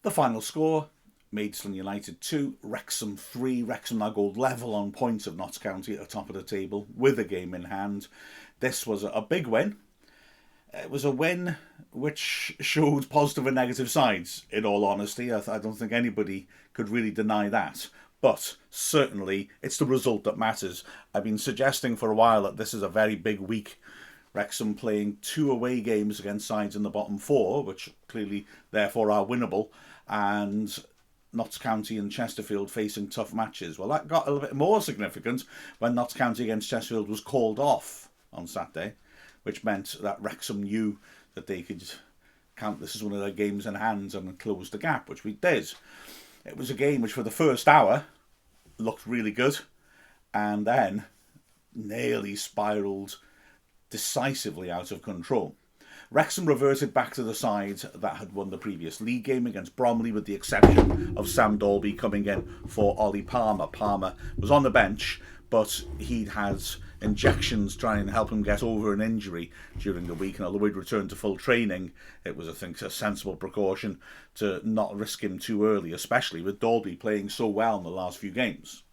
The final score, Maidstone United 2, Wrexham 3. Wrexham now go level on points of Notts County at the top of the table with a game in hand. This was a big win. It was a win which showed positive and negative sides, in all honesty. I don't think anybody could really deny that. But certainly, it's the result that matters. I've been suggesting for a while that this is a very big week. Wrexham playing 2 away games against sides in the bottom 4, which clearly, therefore, are winnable, and Notts County and Chesterfield facing tough matches. Well, that got a little bit more significant when Notts County against Chesterfield was called off on Saturday, which meant that Wrexham knew that they could count this as one of their games in hand and close the gap, which we did. It was a game which for the first hour looked really good and then nearly spiralled decisively out of control. Wrexham reverted back to the side that had won the previous league game against Bromley, with the exception of Sam Dalby coming in for Ollie Palmer. Palmer was on the bench, but he'd had injections trying to help him get over an injury during the week, and although he'd returned to full training, it was, I think, a sensible precaution to not risk him too early, especially with Dalby playing so well in the last few games.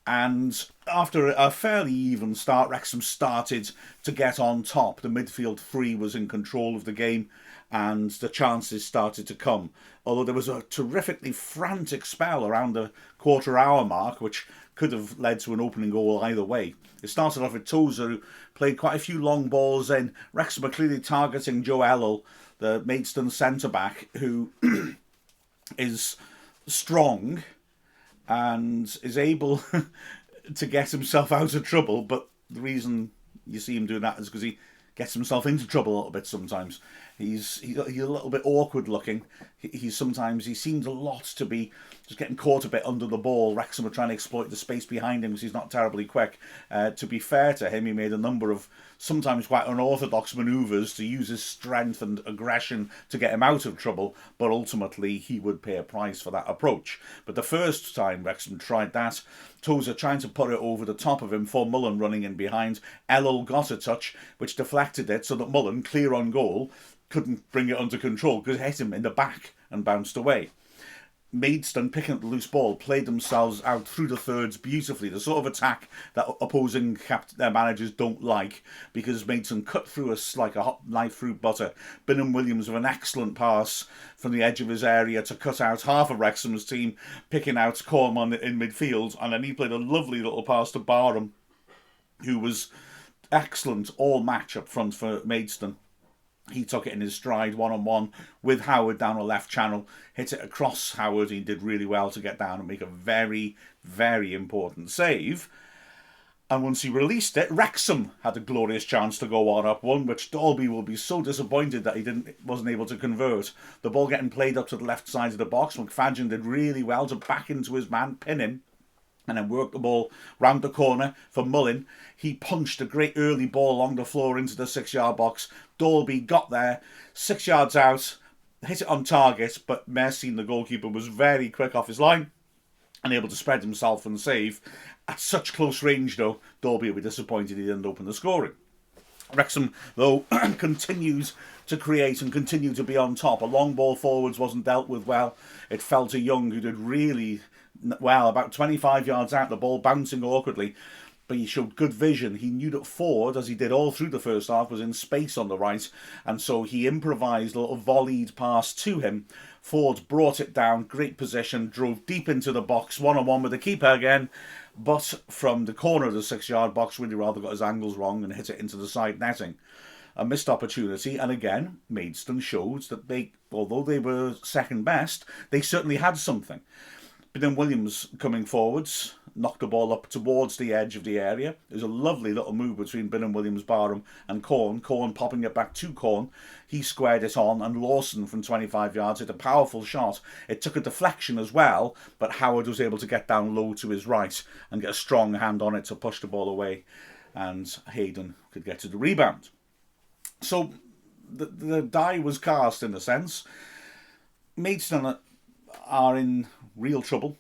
And after a fairly even start, Wrexham started to get on top. The midfield three was in control of the game and the chances started to come. Although there was a terrifically frantic spell around the quarter-hour mark, which could have led to an opening goal either way. It started off with Tozer, who played quite a few long balls in. Wrexham are clearly targeting Joe Ellel, the Maidstone centre-back, who is strong and is able to get himself out of trouble, but the reason you see him doing that is because he gets himself into trouble a little bit sometimes. He's a little bit awkward looking. He seems a lot to be just getting caught a bit under the ball. Wrexham are trying to exploit the space behind him because he's not terribly quick. To be fair to him, he made a number of sometimes quite unorthodox manoeuvres to use his strength and aggression to get him out of trouble, but ultimately he would pay a price for that approach. But the first time Wrexham tried that, Tozer trying to put it over the top of him for Mullen running in behind. Ellel got a touch which deflected it so that Mullen, clear on goal, couldn't bring it under control because it hit him in the back and bounced away. Maidstone, picking up the loose ball, played themselves out through the thirds beautifully. The sort of attack that opposing managers don't like, because Maidstone cut through us like a hot knife through butter. Bingham Williams with an excellent pass from the edge of his area to cut out half of Wrexham's team, picking out Corman in midfield, and then he played a lovely little pass to Barham, who was excellent all match up front for Maidstone. He took it in his stride, one-on-one with Howard down a left channel, hit it across Howard. He did really well to get down and make a very, very important save. And once he released it, Wrexham had a glorious chance to go on up one, which Dalby will be so disappointed that he wasn't able to convert. The ball getting played up to the left side of the box. McFadden did really well to back into his man, pin him, and then worked the ball round the corner for Mullen. He punched a great early ball along the floor into the 6-yard box. Dalby got there, 6 yards out, hit it on target, but Mersin, the goalkeeper, was very quick off his line and able to spread himself and save. At such close range, though, Dalby will be disappointed he didn't open the scoring. Wrexham, though, continues to create and continue to be on top. A long ball forwards wasn't dealt with well. It fell to Young, who did really well, about 25 yards out, the ball bouncing awkwardly, but he showed good vision. He knew that Ford, as he did all through the first half, was in space on the right, and so he improvised a little volleyed pass to him. Ford brought it down, great position, drove deep into the box, one-on-one with the keeper again, but from the corner of the 6-yard box, really rather got his angles wrong and hit it into the side netting. A missed opportunity, and again, Maidstone showed that they, although they were second best, they certainly had something. But then Williams coming forwards, knocked the ball up towards the edge of the area. It was a lovely little move between Bingham Williams, Barham and Corn. Corn popping it back to Corn. He squared it on, and Lawson from 25 yards hit a powerful shot. It took a deflection as well, but Howard was able to get down low to his right and get a strong hand on it to push the ball away, and Hayden could get to the rebound. So the die was cast in a sense. Maidstone are in real trouble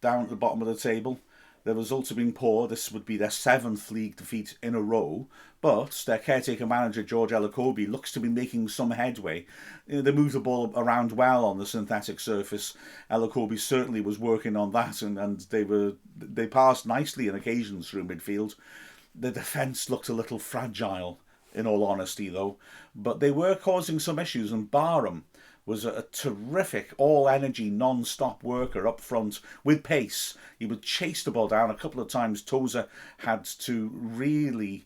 down at the bottom of the table. The results have been poor. This would be their 7th league defeat in a row. But their caretaker manager, George Elokobi, looks to be making some headway. They moved the ball around well on the synthetic surface. Elokobi certainly was working on that, and they passed nicely on occasions through midfield. The defence looked a little fragile, in all honesty, though. But they were causing some issues, and Barham was a terrific, all-energy, non-stop worker up front with pace. He would chase the ball down. A couple of times Tozer had to really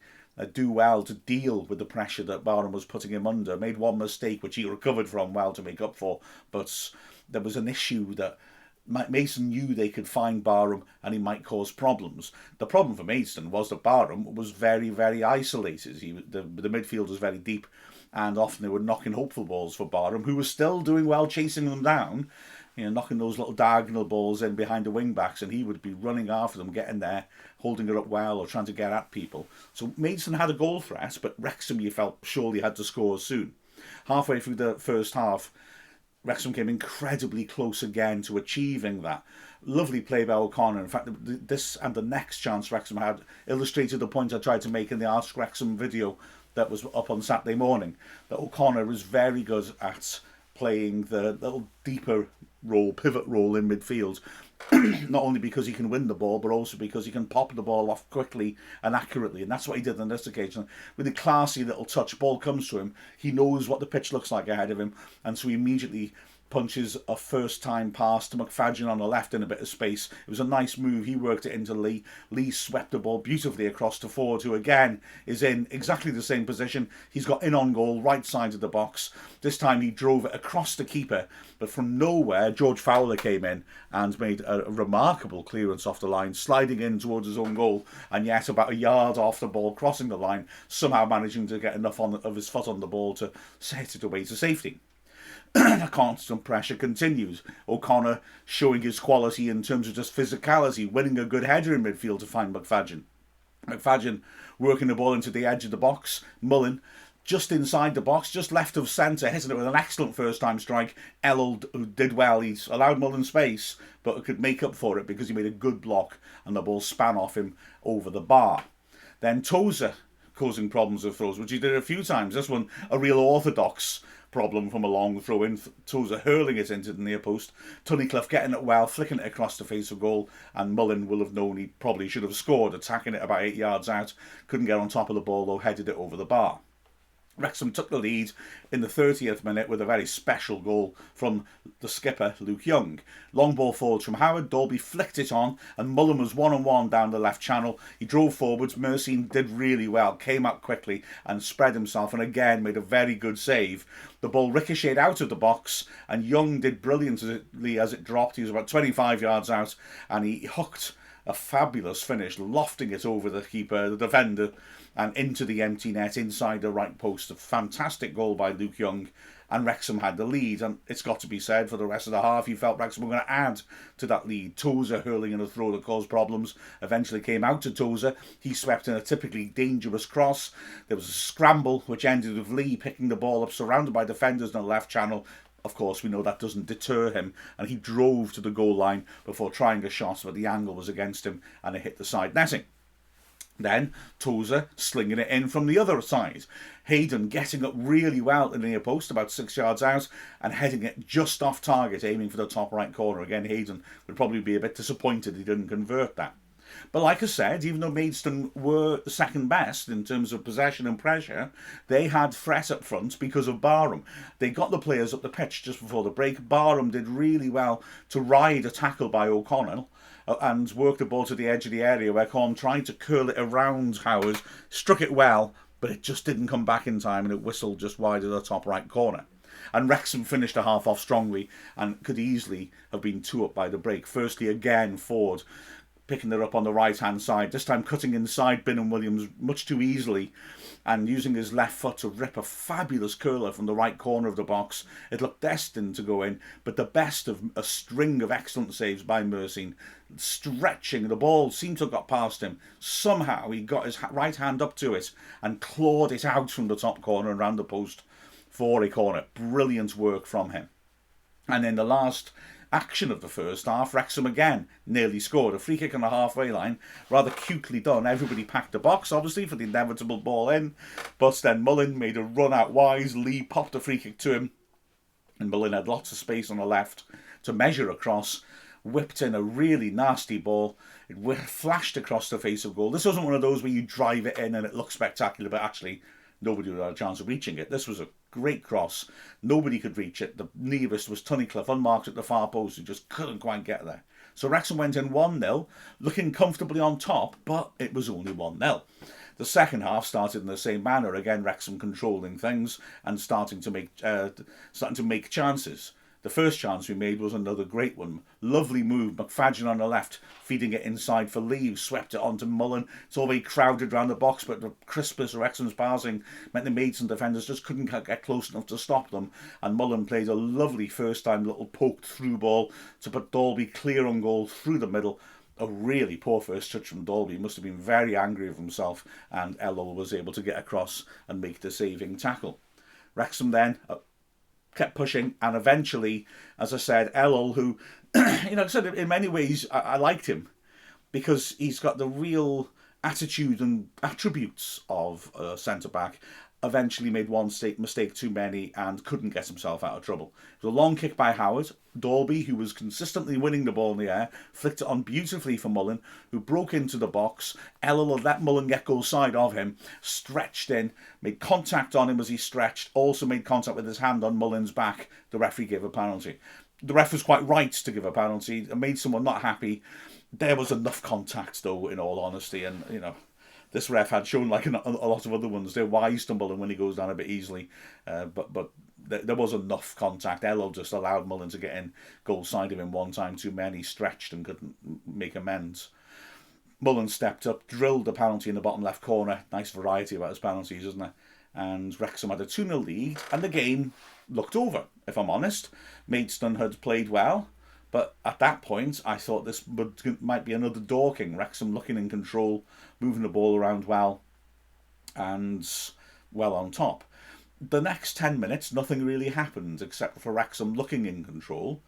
do well to deal with the pressure that Barham was putting him under. Made one mistake, which he recovered from well to make up for. But there was an issue that Mason knew they could find Barham and he might cause problems. The problem for Maidstone was that Barham was very, very isolated. The midfield was very deep, and often they were knocking hopeful balls for Barham, who was still doing well chasing them down, knocking those little diagonal balls in behind the wing-backs, and he would be running after them, getting there, holding it up well or trying to get at people. So Maidstone had a goal threat, but Wrexham, you felt, surely had to score soon. Halfway through the first half, Wrexham came incredibly close again to achieving that. Lovely play by O'Connor. In fact, this and the next chance Wrexham had illustrated the point I tried to make in the Ask Wrexham video that was up on Saturday morning, that O'Connor is very good at playing the little deeper role, pivot role in midfield, not only because he can win the ball, but also because he can pop the ball off quickly and accurately, and that's what he did on this occasion. With a classy little touch, ball comes to him, he knows what the pitch looks like ahead of him, and so he immediately punches a first-time pass to McFadden on the left in a bit of space. It was a nice move. He worked it into Lee. Lee swept the ball beautifully across to Ford, who again is in exactly the same position. He's got in on goal, right side of the box. This time he drove it across the keeper, but from nowhere, George Fowler came in and made a remarkable clearance off the line, sliding in towards his own goal, and yet about a yard off the ball, crossing the line, somehow managing to get enough of his foot on the ball to set it away to safety. The constant pressure continues. O'Connor showing his quality in terms of just physicality, winning a good header in midfield to find McFadden. McFadden working the ball into the edge of the box. Mullen just inside the box, just left of centre, hitting it with an excellent first-time strike. Ellel, who did well, he's allowed Mullen space, but could make up for it because he made a good block and the ball span off him over the bar. Then Tozer causing problems with throws, which he did a few times. This one, a real orthodox problem from a long throw in. Tozer hurling it into the near post. Tunnicliffe getting it well, flicking it across the face of goal, and Mullen will have known he probably should have scored, attacking it about 8 yards out. Couldn't get on top of the ball, though, headed it over the bar. Wrexham took the lead in the 30th minute with a very special goal from the skipper, Luke Young. Long ball forwards from Howard. Dolby flicked it on, and Mullen was one-on-one down the left channel. He drove forwards. Mersine did really well, came up quickly and spread himself, and again made a very good save. The ball ricocheted out of the box, and Young did brilliantly as it dropped. He was about 25 yards out, and he hooked a fabulous finish, lofting it over the keeper, the defender, and into the empty net inside the right post. A fantastic goal by Luke Young, and Wrexham had the lead. And it's got to be said, for the rest of the half, he felt Wrexham were going to add to that lead. Tozer hurling in a throw that caused problems eventually came out to Tozer. He swept in a typically dangerous cross. There was a scramble which ended with Lee picking the ball up, surrounded by defenders in the left channel. Of course, we know that doesn't deter him, and he drove to the goal line before trying a shot, but the angle was against him and it hit the side netting. Then Tozer slinging it in from the other side. Hayden getting up really well in the near post, about 6 yards out, and heading it just off target, aiming for the top right corner. Again, Hayden would probably be a bit disappointed he didn't convert that. But like I said, even though Maidstone were second best in terms of possession and pressure, they had threat up front because of Barham. They got the players up the pitch just before the break. Barham did really well to ride a tackle by O'Connor and work the ball to the edge of the area where Corn tried to curl it around Howard, struck it well, but it just didn't come back in time and it whistled just wide of the top right corner. And Wrexham finished a half off strongly and could easily have been 2 up by the break. Firstly, again, Ford picking it up on the right-hand side, this time cutting inside Bingham Williams much too easily and using his left foot to rip a fabulous curler from the right corner of the box. It looked destined to go in, but the best of a string of excellent saves by Mersine, stretching. The ball seemed to have got past him. Somehow he got his right hand up to it and clawed it out from the top corner and round the post for a corner. Brilliant work from him. And in the last action of the first half, Wrexham again nearly scored. A free kick on the halfway line, rather cutely done. Everybody packed the box, obviously, for the inevitable ball in. But then Mullin made a run out wide. Lee popped a free kick to him. And Mullin had lots of space on the left to measure across. Whipped in a really nasty ball. It flashed across the face of goal. This wasn't one of those where you drive it in and it looks spectacular, but actually nobody would have a chance of reaching it. This was a great cross. Nobody could reach it. The nearest was Tunnicliffe, unmarked at the far post, who just couldn't quite get there. So Wrexham went in 1-0, looking comfortably on top, but it was only 1-0. The second half started in the same manner. Again, Wrexham controlling things and starting to make chances. The first chance we made was another great one. Lovely move. McFadden on the left, feeding it inside for Lee, swept it onto Mullin. It's all very crowded around the box, but the crispness of Wrexham's passing meant the Maidstone defenders just couldn't get close enough to stop them. And Mullin played a lovely first-time little poked through ball to put Dalby clear on goal through the middle. A really poor first touch from Dalby. He must have been very angry with himself, and Ellul was able to get across and make the saving tackle. Wrexham then kept pushing, and eventually, as I said, Ellul, who, in many ways, I liked him because he's got the real attitude and attributes of a centre-back, eventually made one mistake too many and couldn't get himself out of trouble. It was a long kick by Howard. Dalby, who was consistently winning the ball in the air, flicked it on beautifully for Mullin, who broke into the box. Ellul had let Mullin get goal side of him, stretched in, made contact on him as he stretched, also made contact with his hand on Mullin's back. The referee gave a penalty. The ref was quite right to give a penalty. It made someone not happy. There was enough contact, though, in all honesty, and, this ref had shown, like a lot of other ones, they're wise to Mullin when he goes down a bit easily. But there was enough contact. Ellul just allowed Mullin to get in goal side of him one time too many, stretched and couldn't make amends. Mullin stepped up, drilled the penalty in the bottom left corner. Nice variety about his penalties, isn't there? And Wrexham had a 2-0 lead, and the game looked over, if I'm honest. Maidstone had played well, but at that point, I thought this might be another Dorking. Wrexham looking in control, moving the ball around well, and well on top. The next 10 minutes, nothing really happened except for Wrexham looking in control,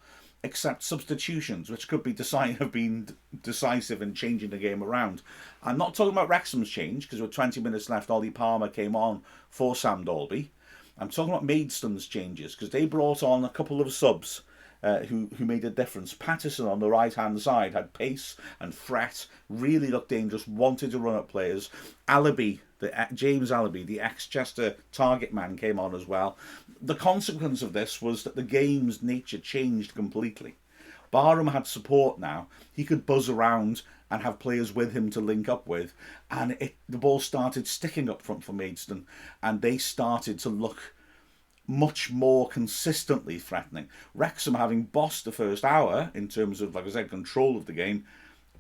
except substitutions, which could be have been decisive in changing the game around. I'm not talking about Wrexham's change, because with 20 minutes left, Ollie Palmer came on for Sam Dalby. I'm talking about Maidstone's changes, because they brought on a couple of subs who made a difference. Patterson on the right-hand side had pace and threat, really looked dangerous, wanted to run at players. James Allaby, the ex-Chester target man, came on as well. The consequence of this was that the game's nature changed completely. Barham had support now. He could buzz around and have players with him to link up with. And the ball started sticking up front for Maidstone, and they started to look much more consistently threatening. Wrexham, having bossed the first hour in terms of, like I said, control of the game,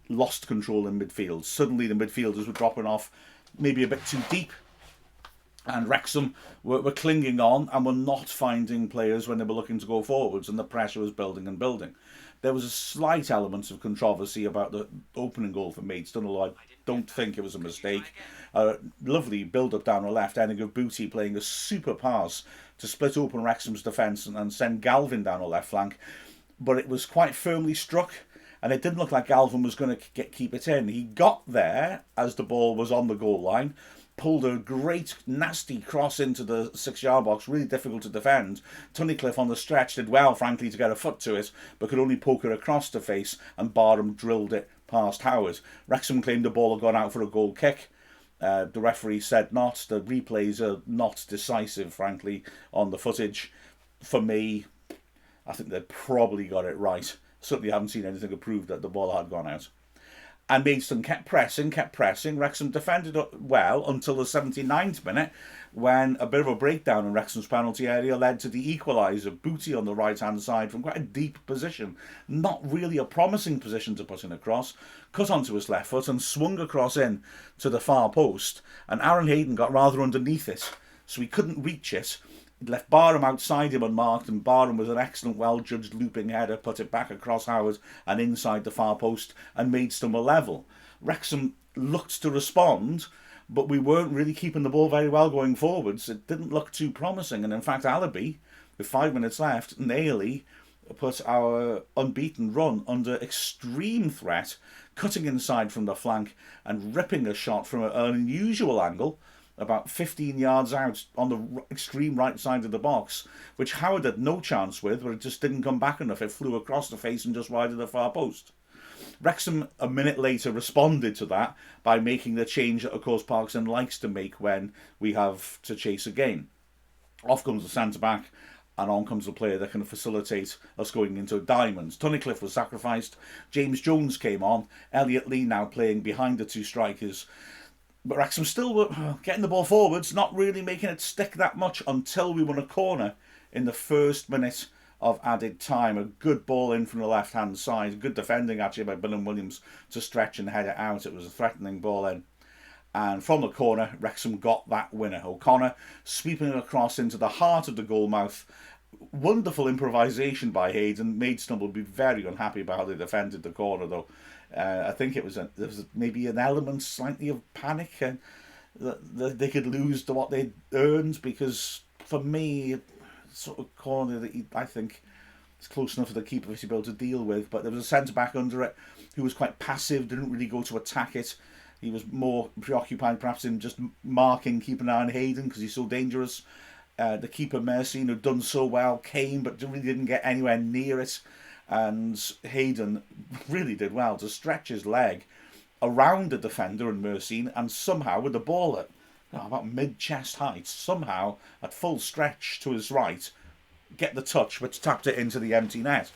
lost control in midfield. Suddenly the midfielders were dropping off maybe a bit too deep, and Wrexham were clinging on and were not finding players when they were looking to go forwards, and the pressure was building and building. There was a slight element of controversy about the opening goal for Maidstone, although I don't think it was a mistake. Lovely build-up down the left, ending of Booty playing a super pass to split open Wrexham's defence and send Galvin down the left flank. But it was quite firmly struck, and it didn't look like Galvin was going to keep it in. He got there as the ball was on the goal line, pulled a great nasty cross into the 6-yard box, really difficult to defend. Tunnicliffe on the stretch did well, frankly, to get a foot to it, but could only poke it across the face, and Barham drilled it past Howard. Wrexham claimed the ball had gone out for a goal kick. The referee said not. The replays are not decisive, frankly, on the footage. For me, I think they probably got it right. Certainly haven't seen anything to prove that the ball had gone out. And Maidstone kept pressing. Wrexham defended well until the 79th minute, when a bit of a breakdown in Wrexham's penalty area led to the equaliser. Booty on the right-hand side from quite a deep position. Not really a promising position to put in a cross. Cut onto his left foot and swung across in to the far post. And Aaron Hayden got rather underneath it, so he couldn't reach it. It left Barham outside him unmarked, and Barham was an excellent, well-judged looping header, put it back across Howard and inside the far post, and Maidstone were level. Wrexham looked to respond, but we weren't really keeping the ball very well going forwards. It didn't look too promising, and in fact Allaby, with 5 minutes left, nearly put our unbeaten run under extreme threat, cutting inside from the flank and ripping a shot from an unusual angle, about 15 yards out on the extreme right side of the box, which Howard had no chance with, but it just didn't come back enough. It flew across the face and just wide of the far post. Wrexham, a minute later, responded to that by making the change that, of course, Parkinson likes to make when we have to chase a game. Off comes the centre-back, and on comes the player that can facilitate us going into diamonds. Tunnicliffe was sacrificed. James Jones came on. Elliot Lee now playing behind the two strikers. But Wrexham still were getting the ball forwards, not really making it stick that much until we won a corner in the first minute of added time. A good ball in from the left-hand side. Good defending, actually, by Bilham Williams to stretch and head it out. It was a threatening ball in. And from the corner, Wrexham got that winner. O'Connor sweeping it across into the heart of the goal mouth. Wonderful improvisation by Hayden. Maidstone will be very unhappy about how they defended the corner, though. I think there was maybe an element slightly of panic that they could lose to what they'd earned, because for me, sort of corner that I think is close enough for the keeper to be able to deal with. But there was a centre-back under it who was quite passive, didn't really go to attack it. He was more preoccupied perhaps in just marking, keeping an eye on Hayden because he's so dangerous. The keeper, Mercy, who'd done so well, came but really didn't get anywhere near it. And Hayden really did well to stretch his leg around the defender and Mercy, and somehow with the ball at about mid-chest height, somehow at full stretch to his right, get the touch which tapped it into the empty net.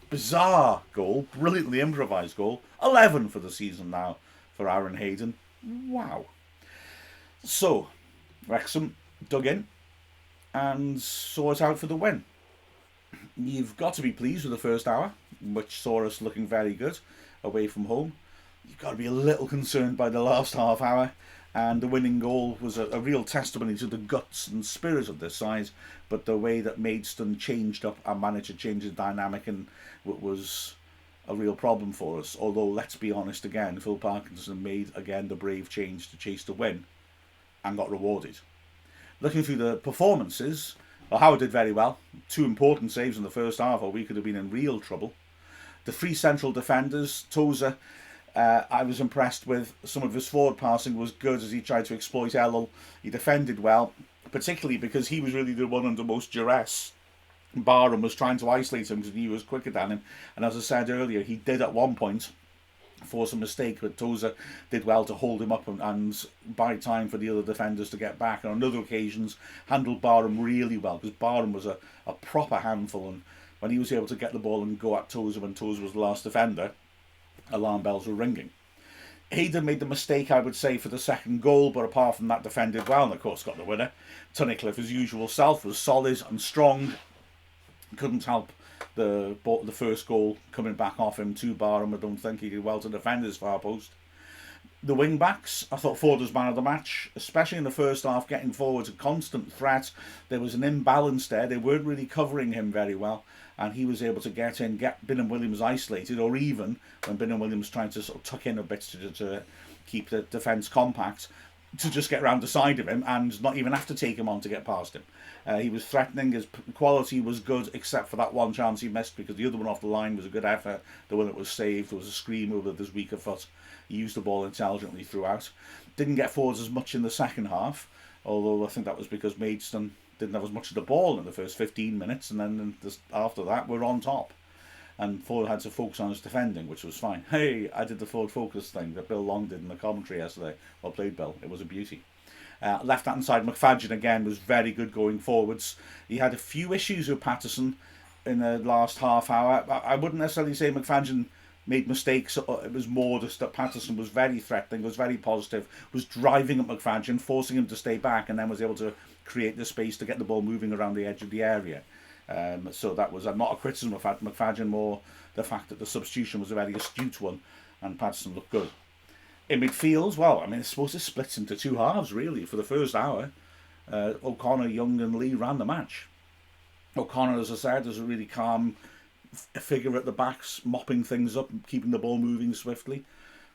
Bizarre goal, brilliantly improvised goal. 11 for the season now for Aaron Hayden. Wow. So, Wrexham dug in and saw it out for the win. You've got to be pleased with the first hour, which saw us looking very good away from home. You've got to be a little concerned by the last half hour, and the winning goal was a real testimony to the guts and spirit of this side, but the way that Maidstone changed up and managed to change the dynamic and was a real problem for us. Although, let's be honest again, Phil Parkinson made again the brave change to chase the win and got rewarded. Looking through the performances, well, Howard did very well. 2 important saves in the first half, or we could have been in real trouble. The 3 central defenders, Tozer, I was impressed with. Some of his forward passing was good as he tried to exploit Ellel. He defended well, particularly because he was really the one under most duress. Barham was trying to isolate him because he was quicker than him. And as I said earlier, he did at one point force a mistake, but Tozer did well to hold him up and buy time for the other defenders to get back. And on other occasions, handled Barham really well, because Barham was a proper handful, and when he was able to get the ball and go at Tozer when Tozer was the last defender, alarm bells were ringing. Hayden made the mistake, I would say, for the second goal, but apart from that, defended well and of course got the winner. Tunnicliffe, his usual self, was solid and strong. Couldn't help the first goal coming back off him to Barham. I don't think he did well to defend his far post. The wing backs, I thought Ford was man of the match, especially in the first half, getting forward, a constant threat. There was an imbalance there. They weren't really covering him very well, and he was able to get in, get Bilham Williams isolated, or even when Bilham Williams tried to sort of tuck in a bit to keep the defence compact, to just get round the side of him and not even have to take him on to get past him. He was threatening, his quality was good, except for that one chance he missed, because the other one off the line was a good effort. The one that was saved, there was a scream over his weaker foot. He used the ball intelligently throughout. Didn't get forwards as much in the second half, although I think that was because Maidstone didn't have as much of the ball in the first 15 minutes, and then after that we're on top. And Ford had to focus on his defending, which was fine. Hey, I did the Ford focus thing that Bill Long did in the commentary yesterday. Well played, Bill. It was a beauty. Left-hand side, McFadden again was very good going forwards. He had a few issues with Patterson in the last half hour. I wouldn't necessarily say McFadden made mistakes. It was more just that Patterson was very threatening, was very positive, was driving at McFadden, forcing him to stay back, and then was able to create the space to get the ball moving around the edge of the area. So that was not a criticism of McFadden, more the fact that the substitution was a very astute one and Patterson looked good. In midfield, well, I mean, I suppose it splits into 2 halves, really. For the first hour, O'Connor, Young and Lee ran the match. O'Connor, as I said, is a really calm figure at the backs, mopping things up, keeping the ball moving swiftly,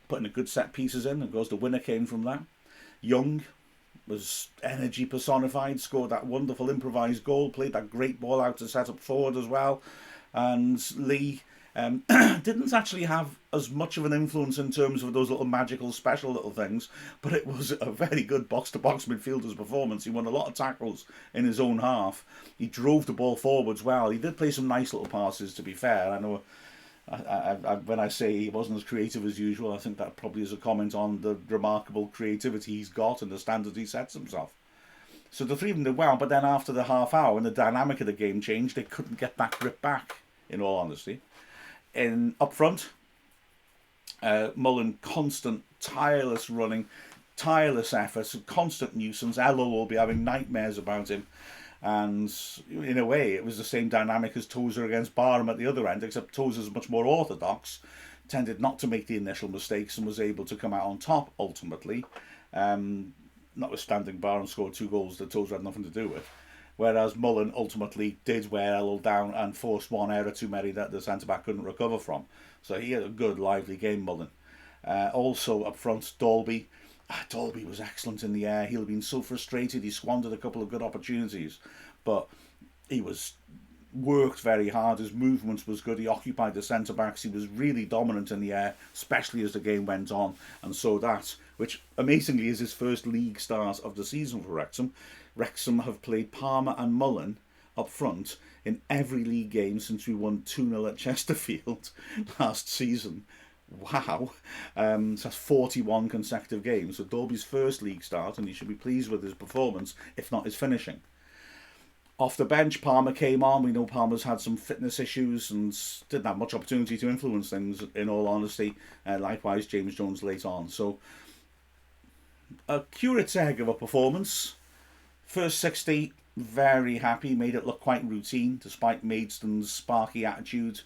putting a good set pieces in. Of course, the winner came from that. Young was energy personified, scored that wonderful improvised goal, played that great ball out to set up forward as well. and Lee didn't actually have as much of an influence in terms of those little magical special little things, but it was a very good box-to-box midfielder's performance. He won a lot of tackles in his own half. He drove the ball forwards well. He did play some nice little passes, to be fair. I know when I say he wasn't as creative as usual, I think that probably is a comment on the remarkable creativity he's got and the standards he sets himself. So the three of them did well, but then after the half hour, when the dynamic of the game changed, they couldn't get that grip back, in all honesty. Up front, Mullen, constant, tireless running, tireless efforts, constant nuisance. Elo will be having nightmares about him. And in a way, it was the same dynamic as Tozer against Barham at the other end, except Tozer's much more orthodox, tended not to make the initial mistakes and was able to come out on top ultimately. Notwithstanding Barham scored 2 goals that Tozer had nothing to do with. Whereas Mullen ultimately did wear Elo down and forced one error too many that the centre-back couldn't recover from. So he had a good, lively game, Mullen. Also up front, Dalby. Dalby was excellent in the air. He'd been so frustrated. He squandered a couple of good opportunities. But he was worked very hard. His movement was good. He occupied the centre-backs. He was really dominant in the air, especially as the game went on. And so that, which amazingly is his first league start of the season for Wrexham. Wrexham have played Palmer and Mullen up front in every league game since we won 2-0 at Chesterfield last season. Wow. So that's 41 consecutive games. So Dalby's first league start, and he should be pleased with his performance, if not his finishing. Off the bench, Palmer came on. We know Palmer's had some fitness issues and didn't have much opportunity to influence things, in all honesty. Likewise, James Jones late on. So, a curate's egg of a performance. First 60, very happy, made it look quite routine despite Maidstone's sparky attitude.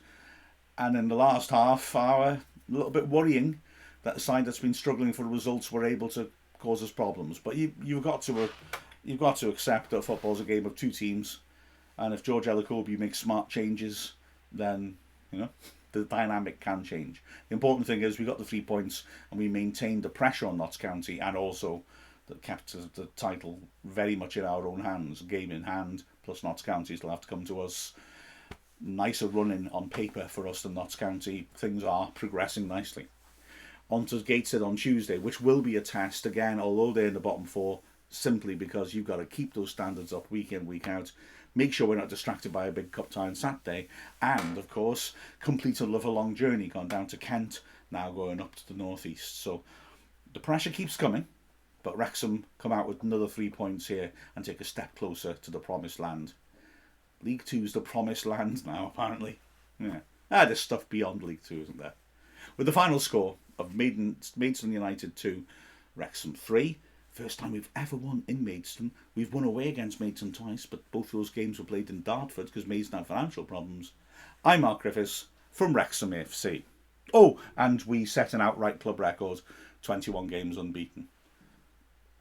And in the last half hour, a little bit worrying that a side that's been struggling for results were able to cause us problems. But you've got to accept that football's a game of two teams, and if George Elokobi makes smart changes, then the dynamic can change. The important thing is we got the 3 points and we maintained the pressure on Notts County, and also that kept the title very much in our own hands, game in hand, plus Notts County still have to come to us. Nicer running on paper for us than Notts County. Things are progressing nicely. On to Gateshead on Tuesday, which will be a test again, although they're in the bottom 4, simply because you've got to keep those standards up week in, week out. Make sure we're not distracted by a big cup tie on Saturday, and of course complete a live-along journey, gone down to Kent, now going up to the northeast. So the pressure keeps coming, but Wrexham come out with another 3 points here and take a step closer to the promised land. League 2's the promised land now, apparently. Yeah, there's stuff beyond League 2, isn't there? With the final score of Maidstone United 2, Wrexham 3. First time we've ever won in Maidstone. We've won away against Maidstone twice, but both those games were played in Dartford because Maidstone had financial problems. I'm Mark Griffiths from Wrexham AFC. Oh, and we set an outright club record, 21 games unbeaten.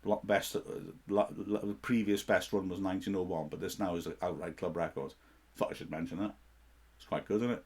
The previous best run was 1901, but this now is an outright club record. Thought I should mention that. It's quite good, isn't it?